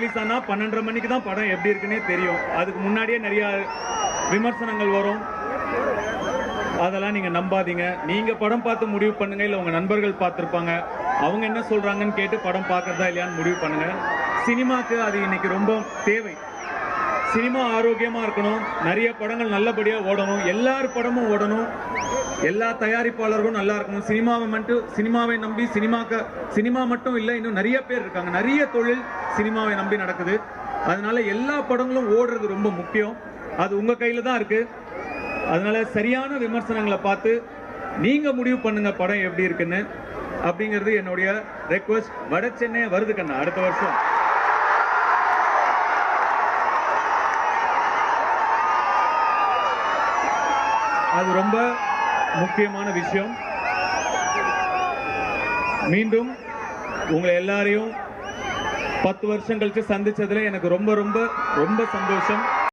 Release ஆனா 12:30 மணிக்கு தான் படம் எப்படி இருக்குன்னே தெரியும். அதுக்கு முன்னாடியே நிறைய விமர்சனங்கள் வரும். அதெல்லாம் நீங்க நம்பாதீங்க. நீங்க படம் பார்த்து முடிவு பண்ணுங்க. இல்ல உங்க நண்பர்கள் பார்த்திருப்பாங்க, அவங்க என்ன சொல்றாங்கன்னு கேட்டு படம் பார்க்கறதா இல்லையான்னு முடிவு பண்ணுங்க. சினிமாக்கு அது இன்னைக்கு ரொம்ப தேவை. சினிமா ஆரோக்கியமா இருக்கணும், நிறைய படங்கள் நல்லபடியா ஓடணும், எல்லார் படமும் ஓடணும், எல்லா தயாரிப்பாளர்களும் நல்லா இருக்கணும். சினிமாவை நம்பி சினிமா மட்டும் இல்லை, இன்னும் நிறைய பேர் இருக்காங்க. நிறைய தொழில் சினிமாவை நம்பி நடக்குது. அதனால எல்லா படங்களும் ஓடுறது ரொம்ப முக்கியம். அது உங்க கையில தான் இருக்கு. அதனால சரியான விமர்சனங்களை பார்த்து நீங்க முடிவு பண்ணுங்க படம் எப்படி இருக்குன்னு. அப்படிங்கிறது என்னுடைய ரெக்வஸ்ட். வட சென்னை வருது கண்ணா அடுத்த வருஷம். அது ரொம்ப முக்கியமான விஷயம். மீண்டும் உங்களை எல்லாரையும் 10 வருஷம் கழிச்சு சந்திச்சதுல எனக்கு ரொம்ப ரொம்ப ரொம்ப சந்தோஷம்.